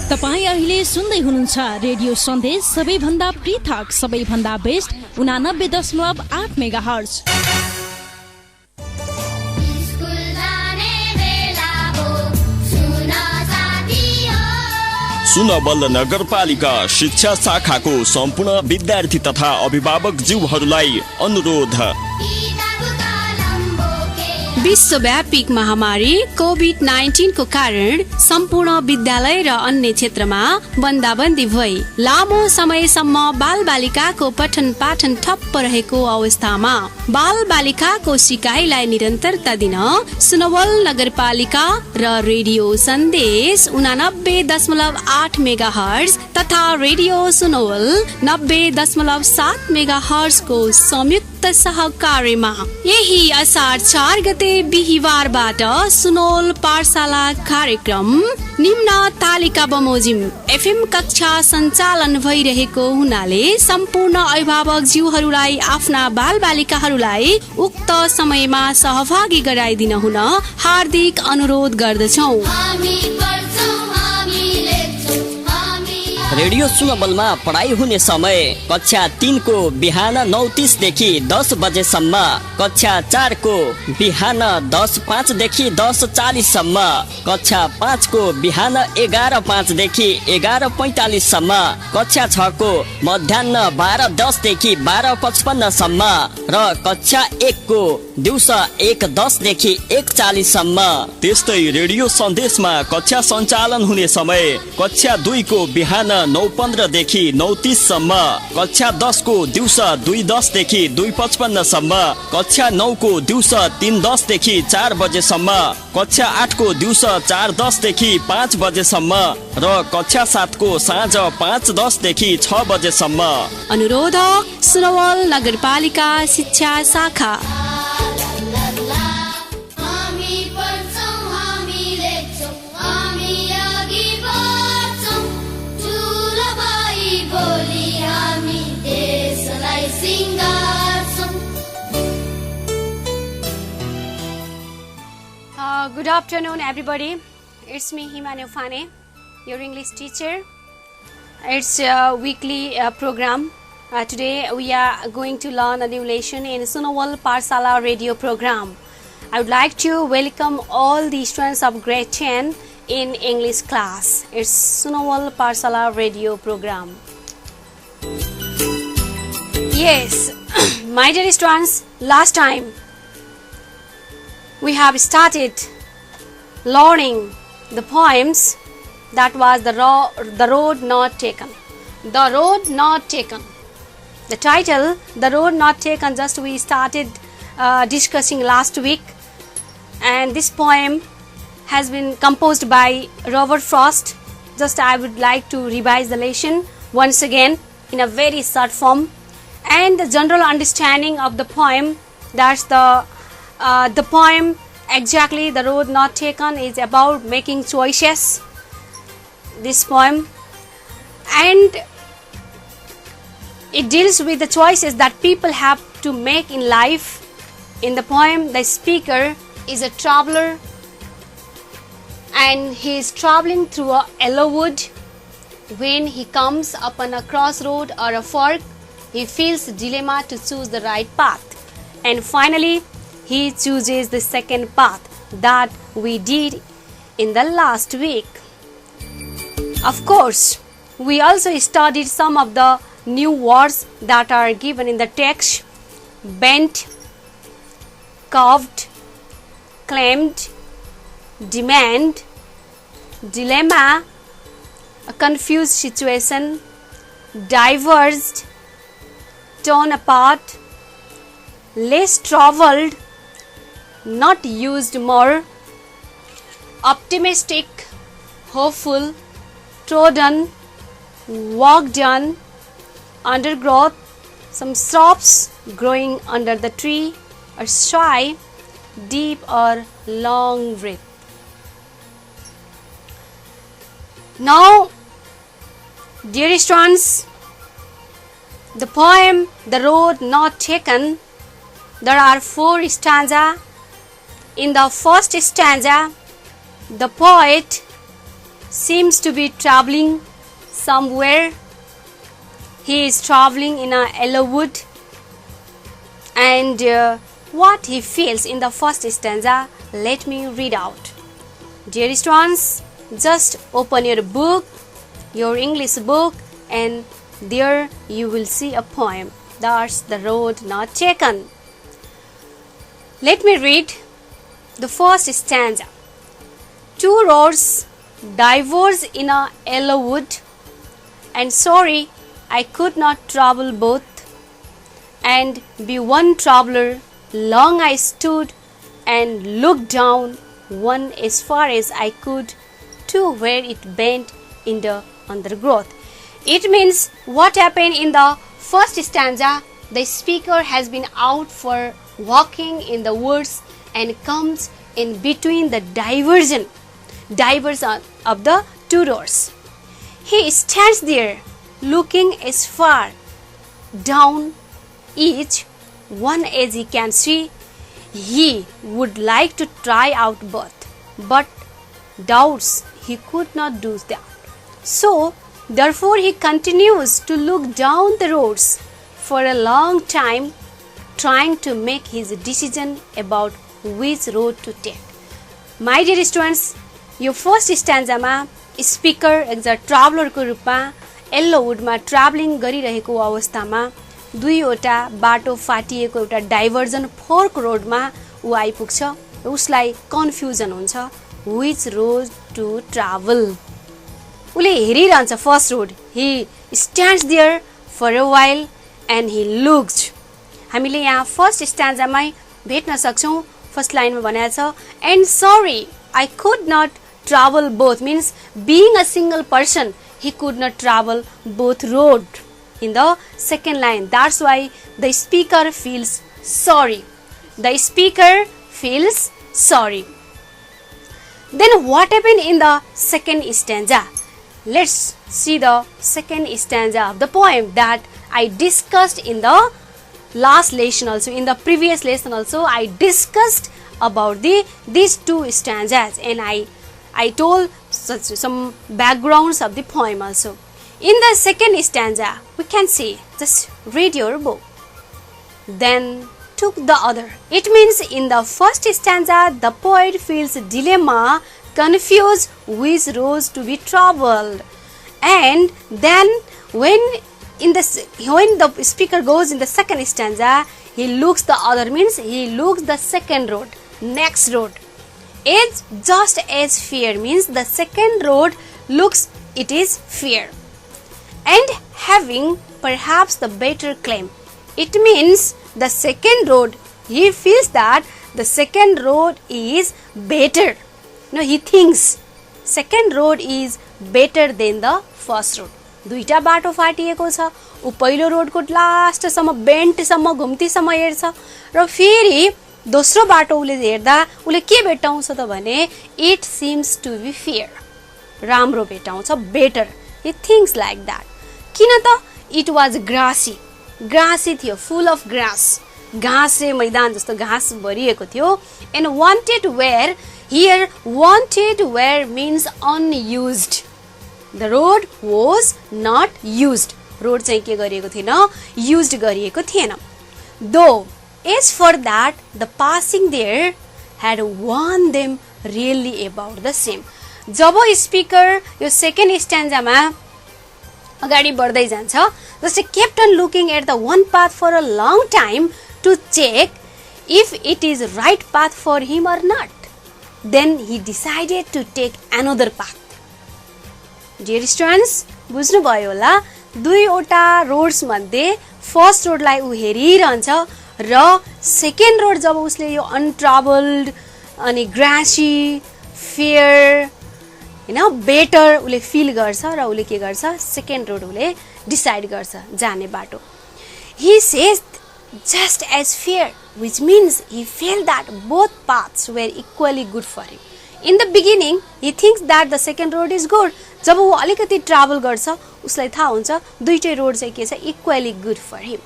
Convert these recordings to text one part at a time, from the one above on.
तपाईं अहिले सुन्दै हुनुहुन्छ रेडियो सन्देश, सबैभन्दा पृथक, सबैभन्दा बेस्ट 89.8 मेगाहर्ज। सुनवल नगरपालिका शिक्षा शाखाको सम्पूर्ण विद्यार्थी तथा अभिभावक ज्यूहरूलाई अनुरोध। विश्वव्यापी महामारी कोभिड-19 को कारण सम्पूर्ण विद्यालय र अन्य क्षेत्रमा बन्दाबन्दी भई लामो समयसम्म बाल बालिकाको पठन पाठन ठप्प रहेको अवस्थामा बाल बालिकाको सिकाइलाई निरन्तरता दिन सुनवल नगरपालिका र रेडियो सन्देश 89.8 मेगाहर्ज तथा रेडियो सुनवल 90.7 मेगाहर्ज को संयुक्त सहकार्यमा यही असार 4 गते बिहिबारबाट सुनवल पाठशाला कार्यक्रम निम्न तालिका बमोजिम एफएम कक्षा सञ्चालन भइरहेको हुनाले सम्पूर्ण अभिभावक ज्यूहरूलाई आफ्ना बाल बालिकाहरूलाई उक्त समयमा सहभागी गराइदिन हुन हार्दिक अनुरोध गर्दछौं। रेडियो सुनवलमा पढाइ हुने समय कक्षा 3 को बिहान 9:30 देखि 10 बजेसम्म, कक्षा 4 को बिहान 10:05 देखि 10:40 सम्म, कक्षा 5 को बिहान 11:05 देखि 11:45 सम्म, कक्षा 6 को मध्याह्न 12:10 देखि 12:55 सम्म र कक्षा 1 को दिउँसो 1:10 देखि 1:40 सम्म। त्यस्तै रेडियो सन्देशमा कक्षा सञ्चालन हुने समय कक्षा 2 को बिहान 9:15 देखि 9:30 सम्म, कक्षा 10 को दिउँसो 2:10 देखि 2:55 सम्म, कक्षा 9 को दिउँसो 3:10 देखि 4 बजेसम्म, कक्षा 8 को दिउँसो 4:10 देखि 5 बजेसम्म र कक्षा 7 को साँझ 5:10 देखि 6 बजेसम्म। अनुरोधक सुनवल नगरपालिका शिक्षा शाखा। Good afternoon, everybody. It's me, Himanu Fane, your English teacher. It's a weekly program. Today we are going to learn a new lesson in Sunawal Parsala radio program. I would like to welcome all the students of grade 10 in English class. It's Sunawal Parsala radio program. Yes, my dear students, last time we have started learning the poems that was the road not taken. The road not taken. The title, The Road Not Taken, just we started discussing last week, and this poem has been composed by Robert Frost. Just I would like to revise the lesson once again in a very short form, and the general understanding of the poem. That's the poem. Exactly, The Road Not Taken is about making choices, this poem, and it deals with the choices that people have to make in life. In the poem, the speaker is a traveler and he is traveling through a yellow wood. When he comes upon a crossroad or a fork, he feels a dilemma to choose the right path, and finally he chooses the second path that we did in the last week. Of course, we also studied some of the new words that are given in the text: bent, curved, claimed, demand, dilemma, a confused situation, diverged, torn apart, less traveled, not used more, optimistic, hopeful, trodden, walked on, undergrowth, some shrubs growing under the tree, or shy, deep or long breath. Now, dear students, the poem The Road Not Taken, there are 4 stanzas. In the first stanza, the poet seems to be traveling somewhere. He is traveling in a yellow wood. And what he feels in the first stanza, let me read out. Dearest ones, just open your book, your English book, and there you will see a poem. That's the road not taken. Let me read the first stanza. Two roads diverge in a yellow wood, and sorry, I could not travel both, and be one traveler. Long I stood and looked down, one as far as I could, to where it bent in the undergrowth. It means what happened in the first stanza, the speaker has been out for walking in the woods and comes in between the diversion of the two roads. He stands there looking as far down each one as he can see. He would like to try out both, but doubts he could not do that. So, therefore, he continues to look down the roads for a long time, trying to make his decision about which road to take. My dear students, यो first स्ट्यान्जामा speaker as a ट्राभलरको रूपमा yellow वुडमा travelling गरिरहेको अवस्थामा दुईवटा बाटो फाटिएको एउटा diversion fork रोडमा ऊ आइपुग्छ र उसलाई कन्फ्युजन हुन्छ व्हिच रोड टु ट्राभल। उसले हेरिरहन्छ first road. He stands there for a while and he looks. हामीले यहाँ फर्स्ट स्ट्यान्जामै भेट्न सक्छौँ। फर्स्ट लाइनमा भनेको छ एन्ड सरी I could not travel both, means being a single person he could not travel both road in the second line. That's why the speaker feels sorry. The speaker feels sorry. Then what happened in the second stanza? Let's see the second stanza of the poem that I discussed in the last lesson also. In the previous lesson also I discussed about these two stanzas and I told some backgrounds of the poem also. In the second stanza, we can see, just read your book. Then took the other. It means in the first stanza, the poet feels dilemma, confused which roads to be traveled. And then when the speaker goes in the second stanza, he looks the other, means he looks the second road, next road. It's just as fair, means the second road looks it is fair and having perhaps the better claim. It means the second road, he feels that the second road is better. No, he thinks second road is better than the first road. दुईटा बाटो फाटिएको छ। उ पहिलो रोडको लास्टसम्म बेन्टसम्म घुम्तीसम्म हेर्छ र फेरि दोस्रो बाटो उले हेर्दा उले के भेटाउँछ त भने it seems to be fair, राम्रो भेटाउँछ, better. He thinks like that. किन त इट वाज ग्रासी थियो, फुल अफ ग्रास, घाँसे मैदान जस्तो घाँस भरिएको थियो। And wanted wear, here wanted wear means unused. The road was not used. Road चाहिँ के गरिएको थिएन, युज्ड गरिएको थिएन। दो as for that, the passing there had warned them really about the same. जब स्पिकर यो सेकेन्ड स्ट्यान्जामा अगाडि बढ्दै जान्छ, जस्तै kept on looking at the one path for a long time to check if it is right path for him or not. Then he decided to take another path. Dear students, बुझ्नुभयो होला, दुईवटा roads मध्ये first रोडलाई उ हेरिरहन्छ र second road जब उसले यो अनट्राभल्ड अनि grassy fair हैन better उसले fill गर्छ र उसले के गर्छ, सेकेन्ड रोड उसले डिसाइड गर्छ जाने बाटो। He says just as fair, which means he felt that both paths were equally good for him. In the beginning, he thinks that the second road is good. जब वो अलिकति travel गर्छ उसलाई थाहा हुन्छ दुईटै रोड चाहिँ के छ, इक्वली गुड फर हिम।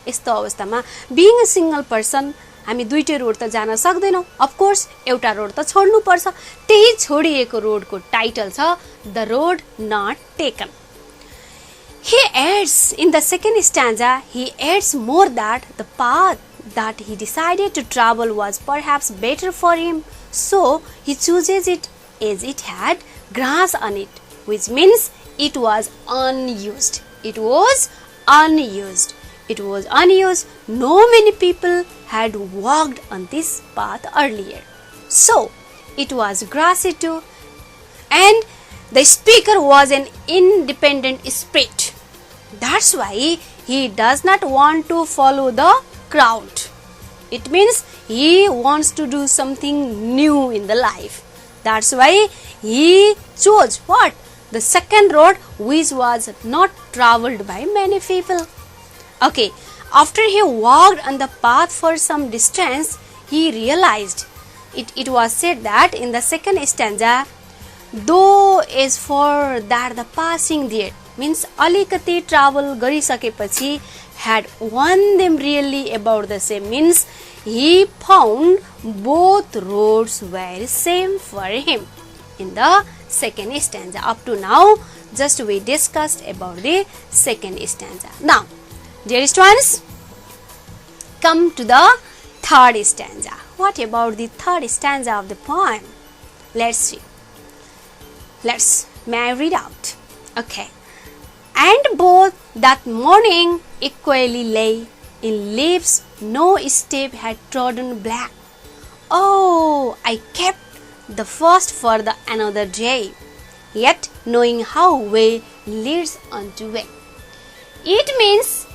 यस्तो अवस्थामा बिइङ अ सिंगल पर्सन हामी दुईटै रोड त जान सक्दैनौँ अफ कोर्स एउटा रोड त छोड्नु पर्छ त्यही छोडिएको रोडको टाइटल छ the road nut taken He adds in the second stanza, he adds more that the path that he decided to travel was perhaps better for him, so he chooses it as it had grass on it, which means it was unused. It was unused. It was unused. No many people had walked on this path earlier. So, it was grassy too, and the speaker was an independent spirit. That's why he does not want to follow the crowd. It means he wants to do something new in the life. That's why he chose what? The second road, which was not traveled by many people. Okay, after he walked on the path for some distance, he realized it was said that in the second stanza, though as for that the passing there means alikati travel गरिसकेपछि had won them really about the same means he found both roads were same for him in the second stanza. Up to now just we discussed about the second stanza. Now dearest ones, come to the third stanza. What about the third stanza of the poem? Let's see. May I read out? Okay. And both that morning equally lay in leaves no step had trodden black. Oh, I kept the first for the another day, yet knowing how way leads unto way. It means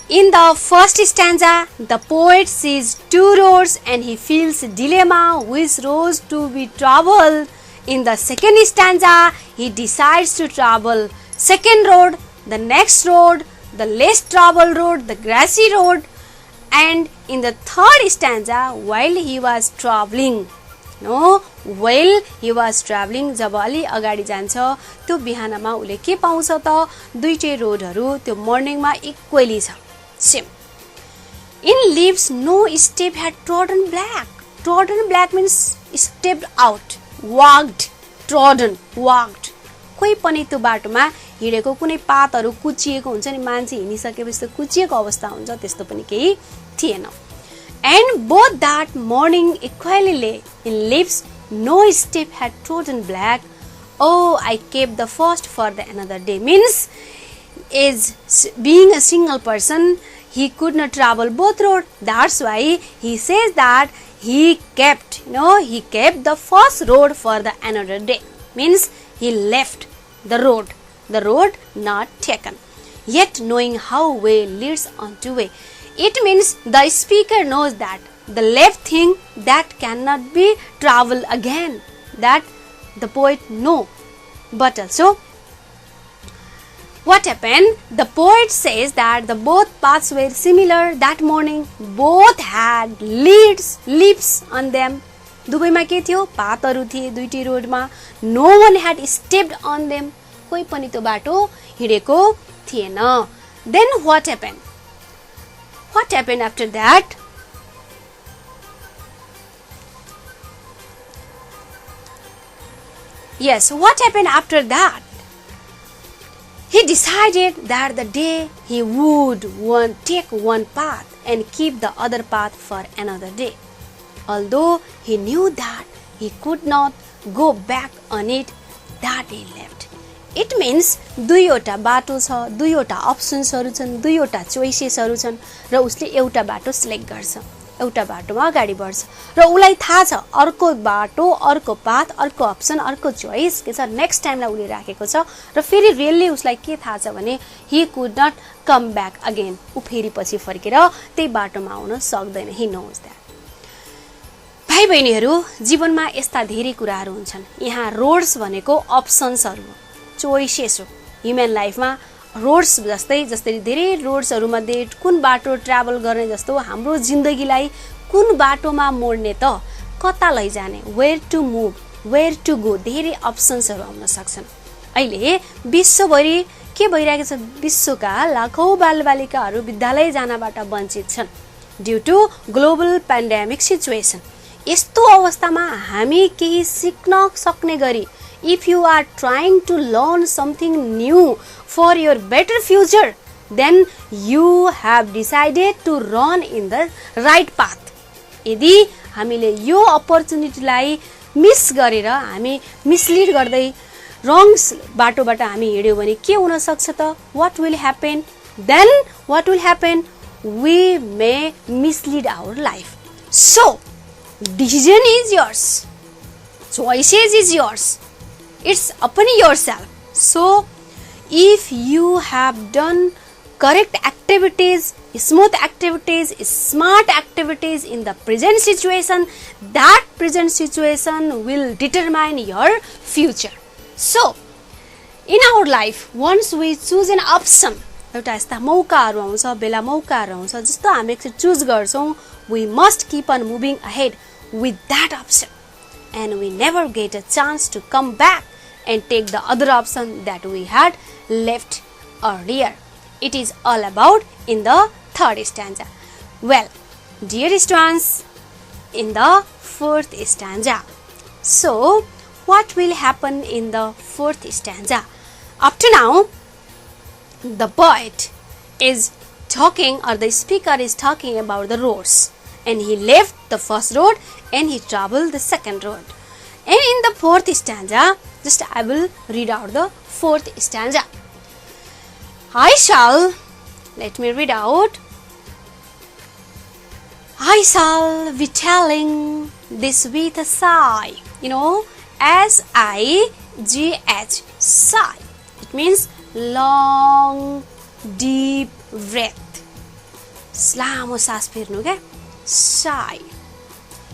in the first stanza, the poet sees two roads and he feels dilemma which roads to be traveled. In the second stanza, he decides to travel second road, the next road, the less traveled road, the grassy road. And in the third stanza, while he was traveling, जब अलि अगाडि जान्छ त्यो बिहानमा उले के पाउँछ त दुईटै रोडहरू त्यो मर्निङमा इक्वली छ same. In leaves no step had trodden black. Trodden black means stepped out, walked, trodden, walked. कोही पनि त्यो बाटोमा हिँडेको कुनै पातहरू कुचिएको हुन्छ नि मान्छे हिँडिसकेपछि त कुचिएको अवस्था हुन्छ त्यस्तो पनि केही थिएन. And both that morning equally lay in leaves no step had trodden black. Oh, I kept the first for the another day means is being a single person he could not travel both roads. That's why he says that he kept the first road for the another day means he left the road not taken, yet knowing how way leads unto way. It means the speaker knows that the left thing that cannot be traveled again, that the poet know. But also what happened? The poet says that the both paths were similar that morning. Both had leaves on them. दुवैमा के थियो पातहरू थिए दुईटै रोडमा. No one had stepped on them. कोही पनि त्यो बाटो हिँडेको थिएन. Then what happened? What happened after that? Yes, what happened after that? He decided that the day he would take one path and keep the other path for another day. Although he knew that he could not go back on it, that he left. It means दुईवटा बाटो छ, दुईवटा अप्सन्सहरू छन्, दुईवटा चोइसेसहरू छन् र उसले एउटा बाटो सिलेक्ट गर्छ, एउटा बाटोमा अगाडि बढ्छ र उलाई थाहा छ अर्को बाटो, अर्को पाथ, अर्को अप्सन, अर्को चोइस के छ नेक्स्ट टाइमलाई उले राखेको छ र फेरि रियली उसलाई के थाहा छ भने he could not come back again. उ फेरि पछि फर्केर त्यही बाटोमा आउन सक्दैन. he knows that. भाइ बहिनीहरू, जीवनमा यस्ता धेरै कुराहरू हुन्छन्. यहाँ रोड्स भनेको अप्सन्सहरू हो, चोइसेस हो. ह्युमन लाइफमा रोड्स जस्तै धेरै रोड्सहरू मध्ये कुन बाटो ट्राभल गर्ने जस्तो हाम्रो जिन्दगीलाई कुन बाटोमा मोड्ने त, कता लैजाने, where to move, where to go, धेरै अप्सन्सहरू आउन सक्छन्. अहिले विश्वभरि के भइरहेको छ? विश्वका लाखौं बालबालिकाहरू विद्यालय जानबाट वञ्चित छन्. Due to global pandemic situation. यस्तो अवस्थामा हामी केही सिक्न सक्ने गरी if you are trying to learn something new for your better future then you have decided to run in the right path. यदि हामीले यो अपर्च्युनिटीलाई मिस गरेर हामी मिसलिड गर्दै रङ बाटोबाट हामी हिँड्यौँ भने के हुन सक्छ त? What will happen then? What will happen? We may mislead our life. So decision is yours, choices is yours, it's upon yourself. So if you have done correct activities, smooth activities, smart activities in the present situation, that present situation will determine your future. So in our life once we choose an option, एउटा यस्ता मौकाहरू आउँछ, बेला मौकाहरू आउँछ, जस्तो हामी choose गर्छौँ, we must keep on moving ahead with that option and we never get a chance to come back and take the other option that we had left earlier. It is all about in the third stanza. Well, dear students, in the fourth stanza, so what will happen in the fourth stanza? Up to now the poet is talking, or the speaker is talking about the roads, and he left the first road and he traveled the second road. And in the fourth stanza, just I will read out the fourth stanza. I shall, let me read out, I shall be telling this with a sigh. You know, S-I-G-H, sigh. It means long deep breath. लामो सास फेर्नु क्या? Sigh.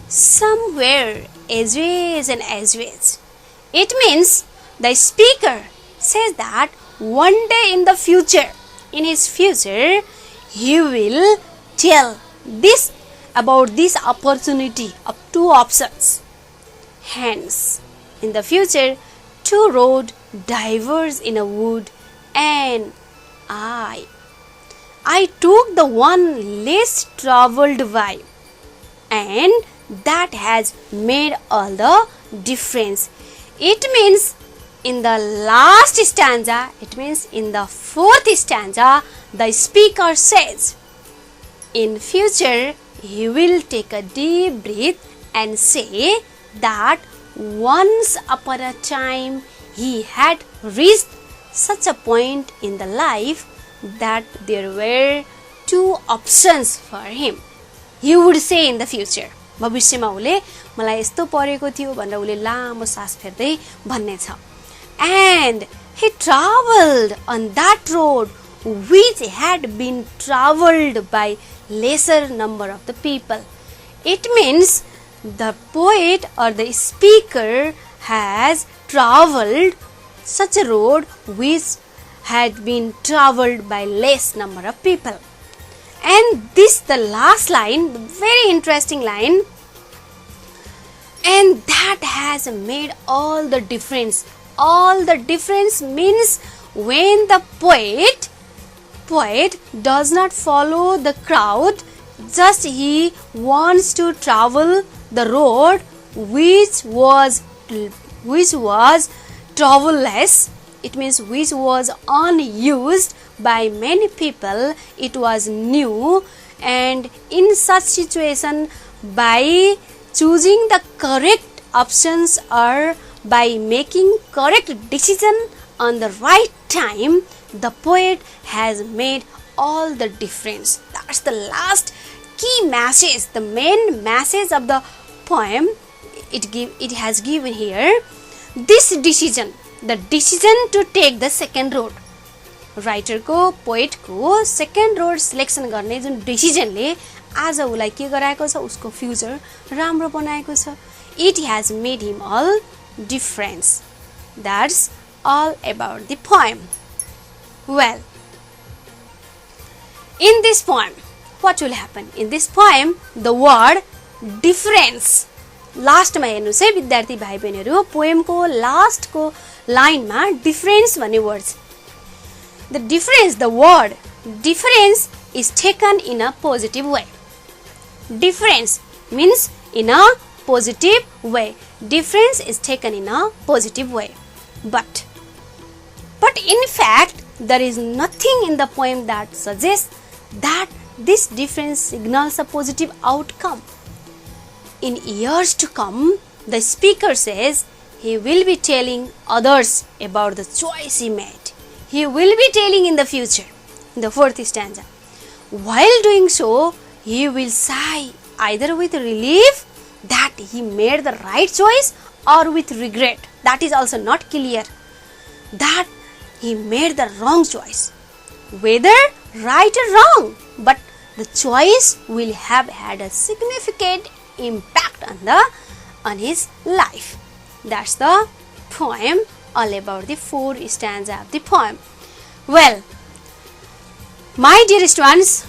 Somewhere edgeways and edgeways. It means the speaker says that one day in the future, in his future, he will tell this about this opportunity of two options. Hence, in the future, two roads diverge in a wood, and I took the one less traveled by, and that has made all the difference. It means in the last stanza, it means in the fourth stanza, the speaker says, in future, he will take a deep breath and say that once upon a time he had reached such a point in the life that there were two options for him. He would say in the future, भविष्यमा उले मलाई यस्तो परेको थियो भनेर उले लामो सास फेर्दै भन्ने छ. And he traveled on that road which had been traveled by lesser number of the people. It means the poet or the speaker has traveled such a road which had been traveled by less number of people. And this the last line, the very interesting line, and that has made all the difference. All the difference means when the poet does not follow the crowd, just he wants to travel the road which was travelless. It means which was unused by many people. It was new, and in such situation, by choosing the correct options or by making correct decision on the right time, the poet has made all the difference. That's the last key message, the main message of the poem. It has given here this decision, the decision to take the second road. Writer को poet को second road selection गर्ने जुन डिसिजनले आज उसलाई के गराएको छ, उसको future राम्रो बनाएको छ. It has made him all difference. That's all about the poem. Well, in this poem, what will happen? In this poem, the word difference. Last मा हेर्नुस् है विद्यार्थी भाइ बहिनीहरु, पोएम को लास्ट को लाइन मा difference भन्ने word. The difference, the word difference is taken in a positive way. difference means in a positive way. Difference is taken in a positive way. But in fact, there is nothing in the poem that suggests that this difference signals a positive outcome. In years to come, the speaker says he will be telling others about the choice he made. He will be telling in the future, in the fourth stanza. While doing so, he will sigh either with relief that he made the right choice or with regret. That is also not clear, that he made the wrong choice. Whether right or wrong, but the choice will have had a significant impact on his life. That's the poem all about the fourth stanza of the poem. Well, my dearest ones,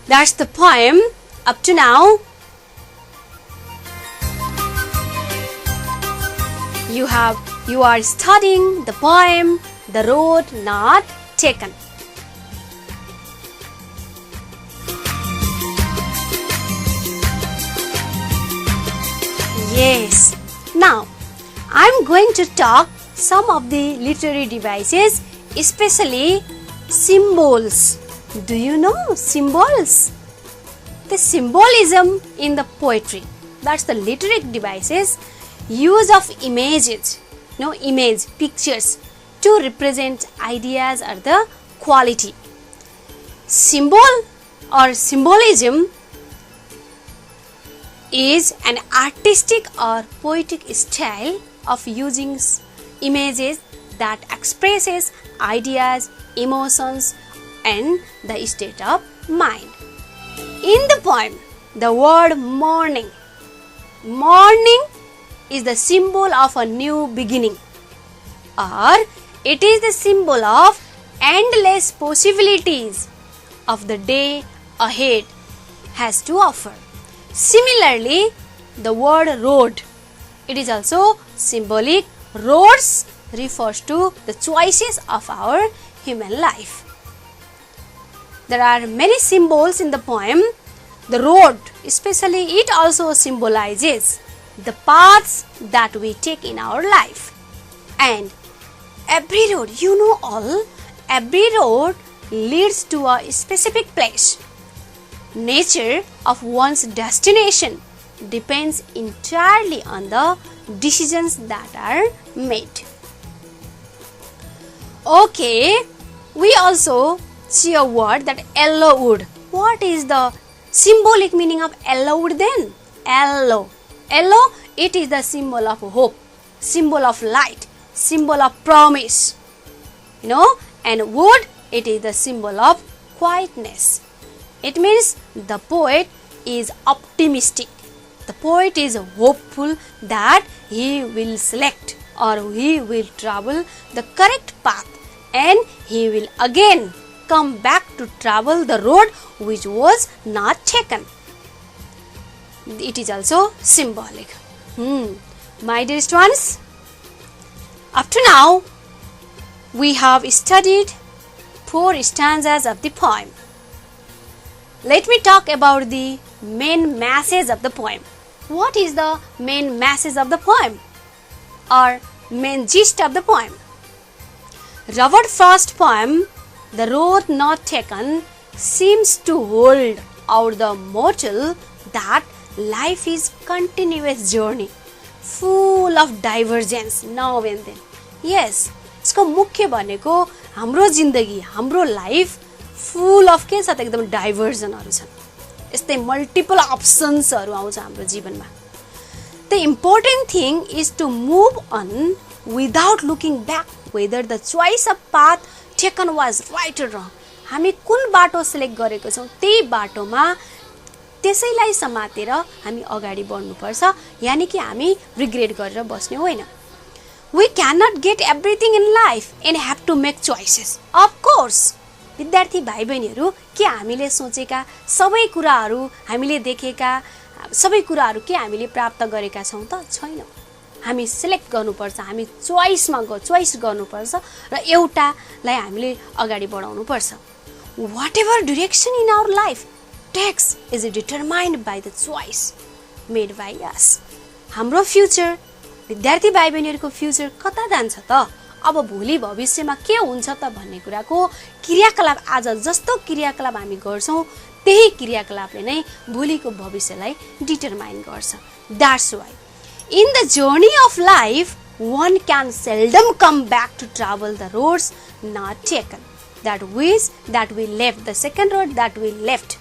that's the poem up to now. You are studying the poem The Road Not Taken. Yes. Now, I'm going to talk some of the literary devices, especially symbols. Do you know symbols? The symbolism in the poetry. That's the literary devices. Use of images, pictures to represent ideas or the quality. Symbol or symbolism is an artistic or poetic style of using images that expresses ideas, emotions, and the state of mind. In the poem, the word morning is the symbol of a new beginning, or it is the symbol of endless possibilities of the day ahead has to offer. Similarly, the word road, it is also symbolic. Roads refers to the choices of our human life. There are many symbols in the poem. The road, especially, it also symbolizes the paths that we take in our life. And every road, every road leads to a specific place. Nature of one's destination depends entirely on the decisions that are made. Okay, we also see a word that yellow wood. What is the symbolic meaning of yellow wood then? Yellow, it is the symbol of hope, symbol of light, symbol of promise. And wood, it is the symbol of quietness. It means the poet is optimistic. The poet is hopeful that he will select or he will travel the correct path and he will again come back to travel the road which was not taken. It is also symbolic. My dearest ones, up to now we have studied 4 stanzas of the poem. Let me talk about the main message of the poem. What is the main message of the poem or main gist of the poem? Robert Frost's poem The Road Not Taken seems to hold out the motto that life is continuous journey full of divergence now and then. Yes, यसको मुख्य भनेको हाम्रो जिन्दगी, हाम्रो life full of के छ त एकदम डाइभर्जनहरु छन्. यस्तै मल्टिपल अप्सन्सहरु आउँछ हाम्रो जीवनमा. The important thing is to move on without looking back whether the choice of path taken was right or wrong. हामी कुन बाटो सिलेक्ट गरेको छौं त्यही बाटोमा त्यसैलाई समातेर हामी अगाडि बढ्नुपर्छ, यानी कि हामी रिग्रेट गरेर बस्ने होइन. We cannot get everything in life and have to make choices. Of course. विद्यार्थी भाइ बहिनीहरु, के हामीले सोचेका सबै कुराहरु, हामीले देखेका सबै कुराहरु के हामीले प्राप्त गरेका छौं त? छैनौं. हामी सिलेक्ट गर्नुपर्छ, हामी चोइस गर्नुपर्छ र एउटालाई हामीले अगाडि बढाउनुपर्छ. Whatever direction in our life takes is determined by the choice made by us. हाम्रो फ्युचर, विद्यार्थी भाइ बहिनीहरूको फ्युचर कता जान्छ त? अब भोलि भविष्यमा के हुन्छ त भन्ने कुराको क्रियाकलाप आज जस्तो क्रियाकलाप हामी गर्छौं त्यही क्रियाकलापले नै भोलिको भविष्यलाई डिटरमाइन गर्छ. That's why in the journey of life one can seldom come back to travel the roads not taken. That we left, the second road that we left,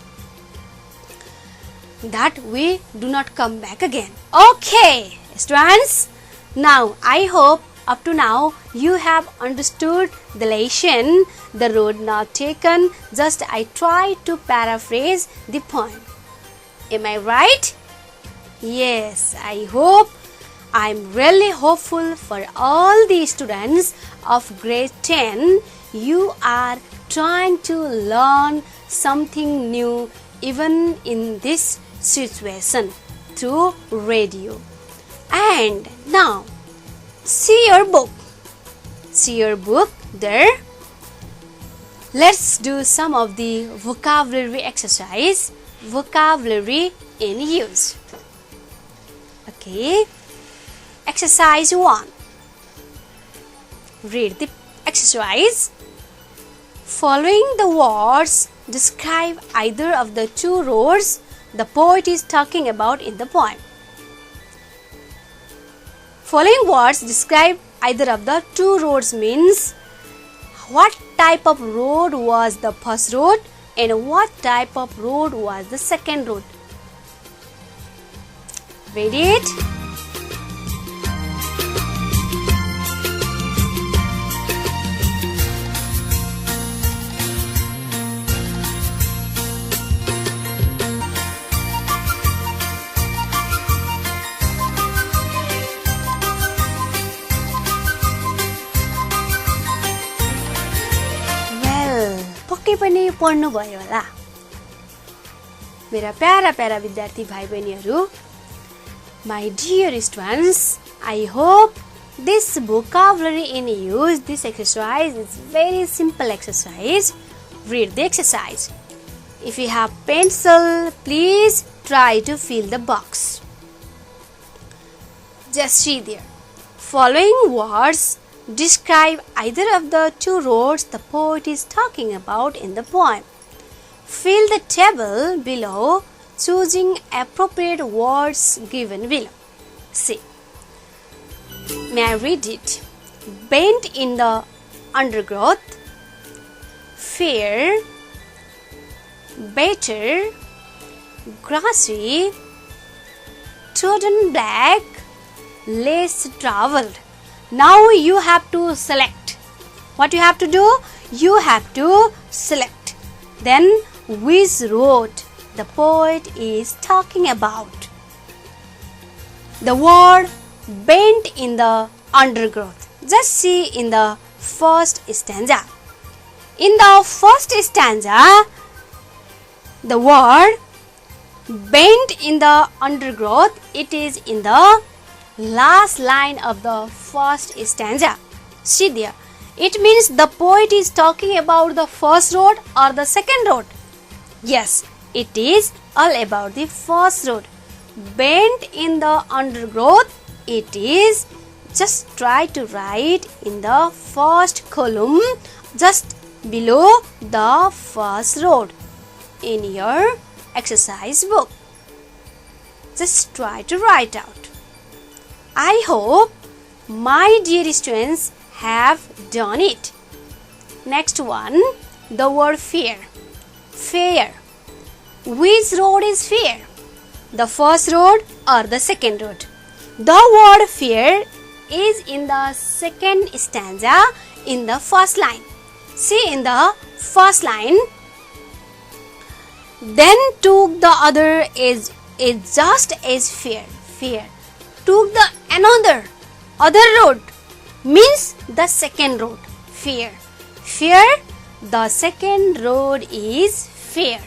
that we do not come back again. Okay, students, now I hope up to now you have understood the lesson, the road not taken. Just I try to paraphrase the poem. Am I right? Yes, I hope. I'm really hopeful for all the students of grade 10. You are trying to learn something new even in this situation through radio. And now, see your book. See your book there. Let's do some of the vocabulary exercise. Vocabulary in use. Okay. Exercise 1. Read the exercise. Following the words, describe either of the two roads the poet is talking about in the poem. Following words describe either of the two roads means what type of road was the first road and what type of road was the second road. Read it. पक्कै पनि पढ्नु भयो होला मेरा प्यारा प्यारा विद्यार्थी भाइ बहिनीहरू. My dear students, I hope this vocabulary in use, this exercise is very simple exercise. Read the exercise. If you have pencil, please try to fill the box. Just see there. Following words describe either of the two roads the poet is talking about in the poem. Fill the table below, choosing appropriate words given below. See. May I read it? Bent in the undergrowth, fair, better, grassy, trodden black, less traveled. Now you have to select. What you have to do? You have to select. Then which road the poet is talking about? The word bent in the undergrowth. Just see in the first stanza. In the first stanza, the word bent in the undergrowth, it is in the last line of the first stanza. See there. It means the poet is talking about the first road or the second road. Yes, it is all about the first road. Bent in the undergrowth, it is. Just try to write in the first column just below the first road in your exercise book. Just try to write out. I hope my dear students have done it. Next one, the word fair. Fair. Which road is fair? The first road or the second road? The word fair is in the second stanza in the first line. See in the first line. Then took the other is just as fair. Fair. Took the another other road means the second road. Fair. Fair. The second road is fair.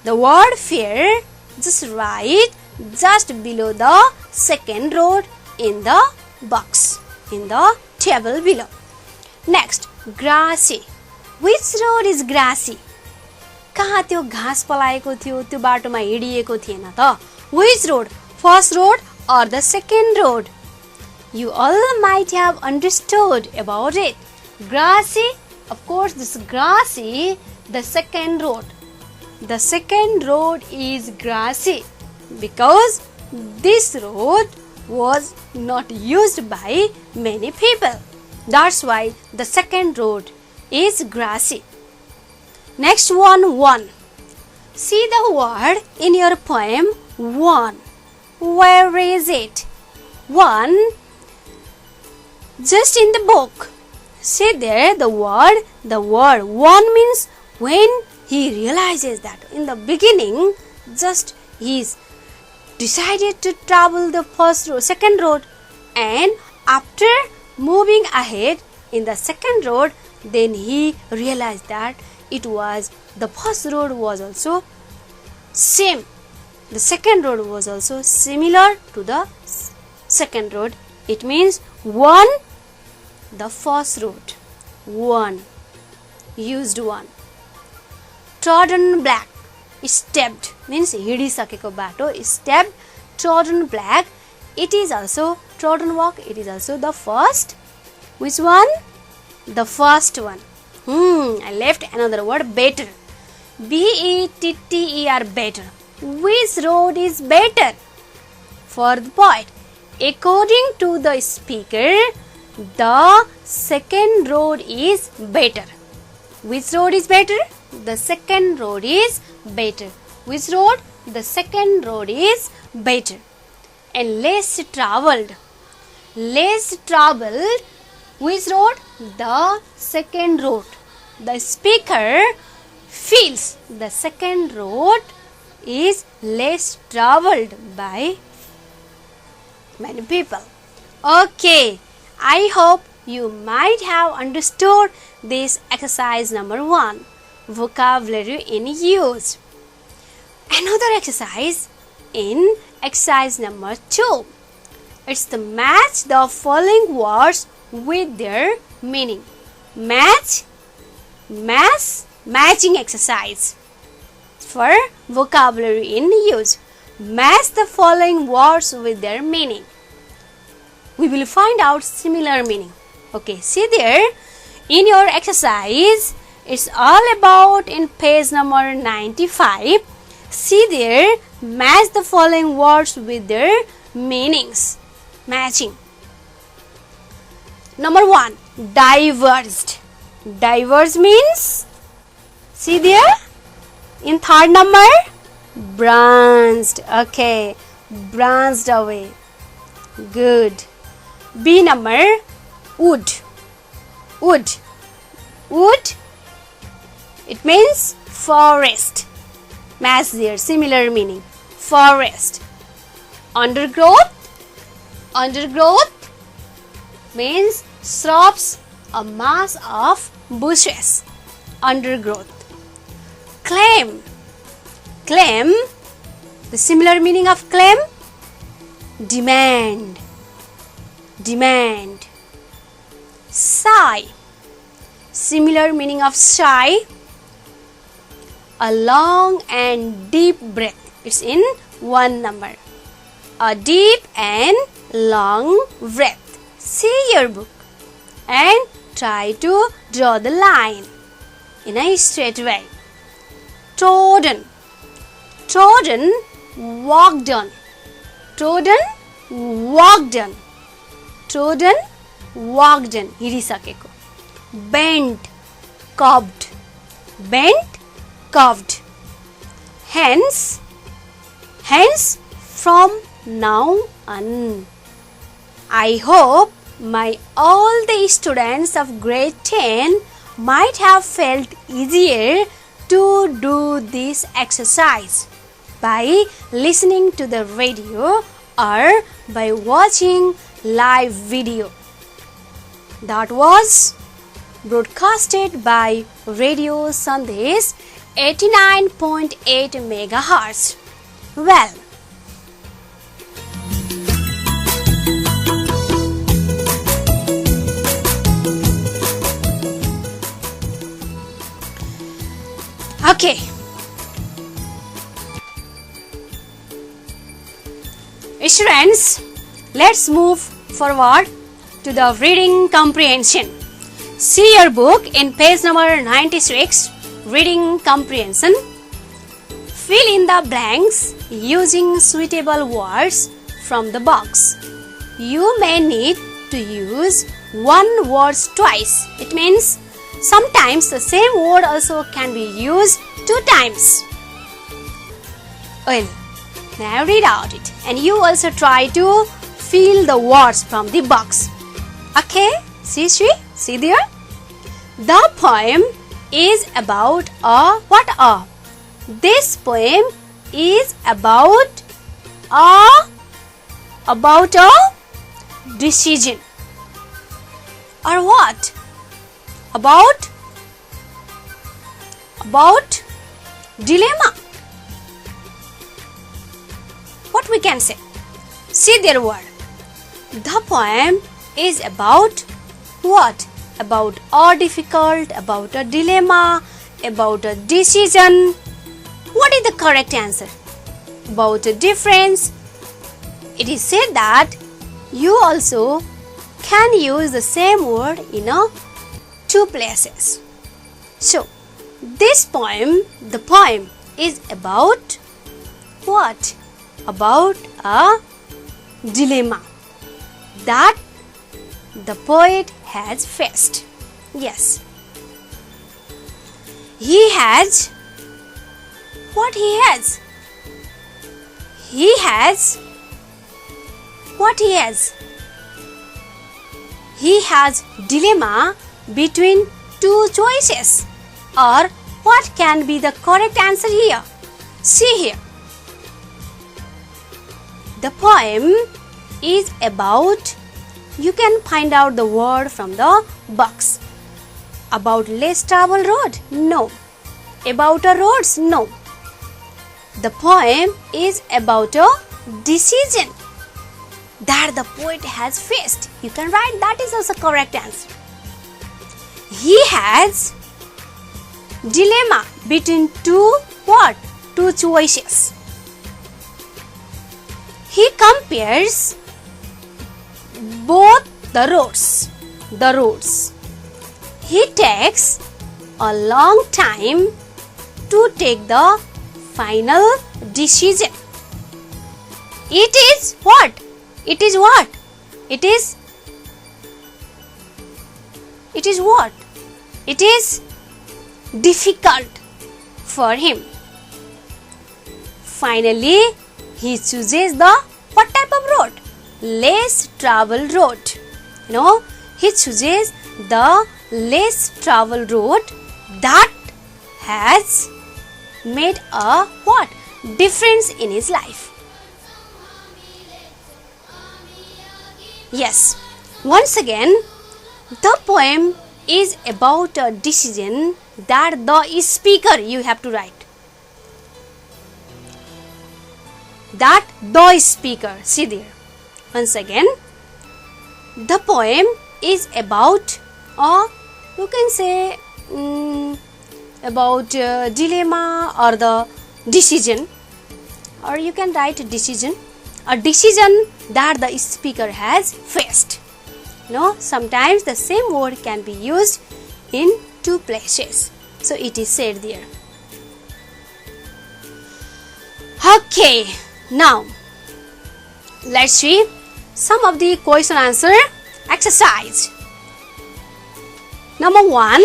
The word fair just write just below the second road in the box, in the table below. Next, grassy. Which road is grassy? कहाँ त्यो घाँस पलाएको थियो, त्यो बाटोमा हिँडिएको थिएन त? Which road? First road or the second road? You all might have understood about it. Grassy, of course, this grassy, the second road. The second road is grassy because this road was not used by many people. That's why the second road is grassy. Next one, one. See the word in your poem, one. Where is it? One. Just in the book. See there the word. The word one means when he realizes that in the beginning just he's decided to travel the first road, second road, and after moving ahead in the second road, then he realized that it was the first road was also same. The second road was also similar to the second road. It means one, the first road, one, used one. Trodden black, stepped means हिडिसकेको बाटो, stepped, trodden black. It is also trodden walk. It is also the first. Which one? The first one. I left another word, better. better, better. Which road is better? For the poet, according to the speaker, the second road is better. Which road is better? The second road is better. Which road? The second road is better. And less traveled. Less traveled. Which road? The second road. The speaker feels the second road is less traveled by many people. Okay, I hope you might have understood this exercise number 1, vocabulary in use. Another exercise in exercise number 2. It's the match the following words with their meaning. Matching exercise for vocabulary in use. Match the following words with their meaning. We will find out similar meaning. Okay, see there in your exercise, it's all about in page number 95. See there, match the following words with their meanings. Matching. Number 1, diverged. Diverged means, see there in third number, branched. Okay, branched away. Good. B number, wood. Wood. It means forest. Match there, similar meaning. Forest. Undergrowth. Undergrowth means shrubs, a mass of bushes. Undergrowth. Claim. Claim. The similar meaning of claim. Demand. Demand. Sigh. Similar meaning of sigh. A long and deep breath. It's in 1 number. A deep and long breath. See your book and try to draw the line in a straight way. Trodden. Trodden, walked on. Trodden, walked on. Trodden, walked on. हिडिसकेको. Bent, curved. Bent, curved. Hence, from now on. I hope all the students of grade 10 might have felt easier to do this exercise by listening to the radio or by watching live video. That was broadcasted by Radio Sandesh 89.8 megahertz. Well, Okay. Students, let's move forward to the reading comprehension. See your book in page number 96, reading comprehension. Fill in the blanks using suitable words from the box. You may need to use one word twice. It means sometimes the same word also can be used 2 times. Well, now read out it, and you also try to fill the words from the box. Okay, see there? The poem is about a this poem is about a decision. Or what? About dilemma. What we can say? See their word. The poem is about what? About a difficult, about a dilemma, about a decision. What is the correct answer? About a difference. It is said that you also can use the same word in 2 places. So, this poem, the poem is about what? About a dilemma that the poet has faced. Yes. He has what he has? He has what he has? He has dilemma between 2 choices. Or what can be the correct answer here? See here. The poem is about, you can find out the word from the box. About less traveled road? No. About a roads? No. The poem is about a decision that the poet has faced. You can write that is also correct answer. He has dilemma between 2 what? 2 choices. He compares both the roads. He takes a long time to take the final decision. It is what? It is what? It is what? It is difficult for him. Finally, he chooses the what type of road? Less traveled road. He chooses the less traveled road that has made a what? Difference in his life. Yes, once again, the poem is about a decision that the speaker, you have to write. That the speaker, see there. Once again, the poem is about, or you can say about dilemma or the decision, or you can write decision. A decision that the speaker has faced. Sometimes the same word can be used in 2 places. So it is said there. Okay, now let's see some of the question answer exercise. Number 1,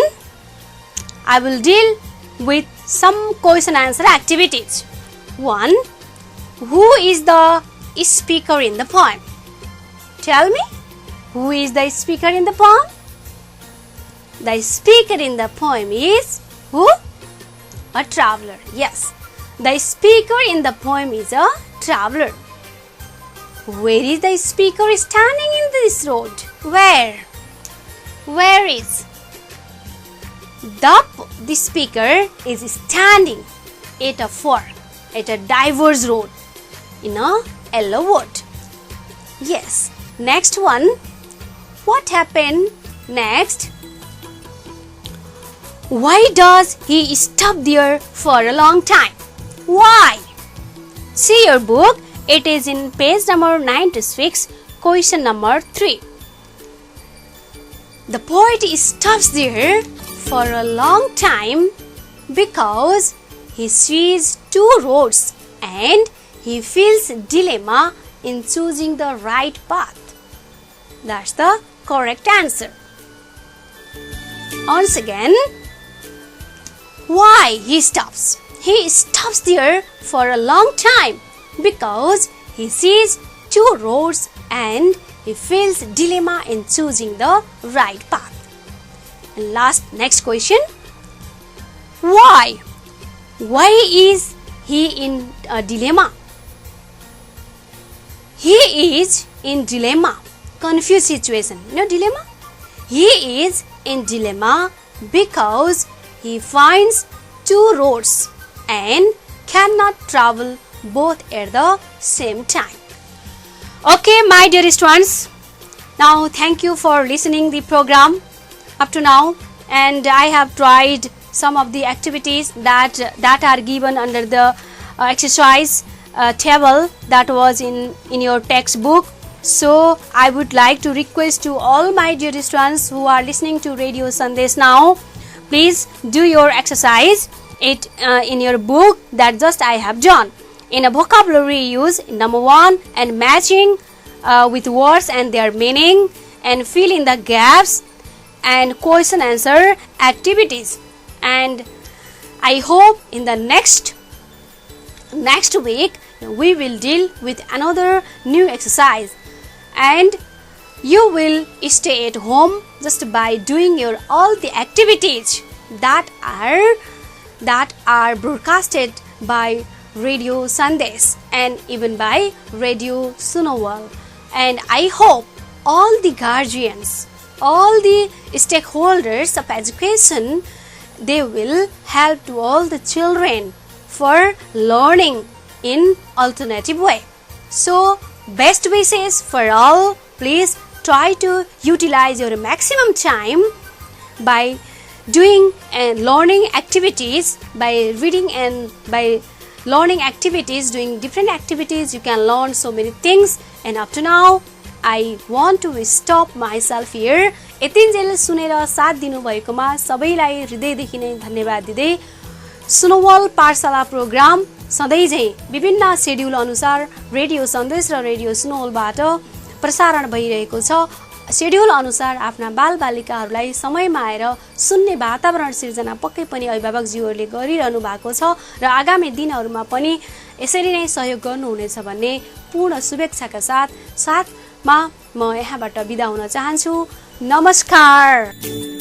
I will deal with some question answer activities. 1. Who is the speaker in the poem? Tell me, who is the speaker in the poem? The speaker in the poem is who? A traveler. Yes, the speaker in the poem is a traveler. Where is the speaker standing in this road? Where is? The speaker is standing at a fork, at a diverse road in a yellow wood. Yes. Next one. What happened next? Why does he stop there for a long time? Why? See your book. It is in page number 96, question number 3. The poet stops there for a long time because he sees two roads and he feels dilemma in choosing the right path. That's the correct answer. Once again, why he stops? He stops there for a long time because he sees two roads and he feels dilemma in choosing the right path. And next question. Why? Why is he in a dilemma? He is in dilemma, confused situation. You know dilemma? He is in dilemma because he finds two roads and cannot travel both at the same time. Okay, my dearest ones. Now, thank you for listening the program up to now, and I have tried some of the activities that are given under the exercise table that was in your textbook. So I would like to request to all my dearest ones who are listening to Radio Sandesh now, please do your exercise in your book that just I have done. In a vocabulary use, number 1, and matching with words and their meaning, and fill in the gaps, and question answer activities. And I hope in the next week we will deal with another new exercise, and you will stay at home just by doing your all the activities that are broadcasted by Radio Sandesh and even by Radio Sunowal. And I hope all the guardians, all the stakeholders of education, they will help to all the children for learning in alternative way. So best wishes for all. Please try to utilize your maximum time by doing and learning activities, by reading and by learning activities, doing different activities. You can learn so many things. And up to now, I want to stop myself here. यतिन्जेल सुनेर साथ दिनु भएकोमा सबैलाई हृदयदेखि नै धन्यवाद दिँदै सुनोवाल पाठशाला programme सधैँ झैं विभिन्न शेड्युल अनुसार रेडियो सन्देश र रेडियो सुनोवालबाट प्रसारण भइरहेको छ। शेड्युल अनुसार आफ्ना बालबालिकाहरूलाई समयमा आएर सुन्ने वातावरण सिर्जना पक्कै पनि अभिभावकज्यूहरूले गरिरहनु भएको छ र आगामी दिनहरूमा पनि यसरी नै सहयोग गर्नुहुनेछ भन्ने पूर्ण शुभेच्छाका साथमा म यहाँबाट बिदा हुन चाहन्छु। नमस्कार।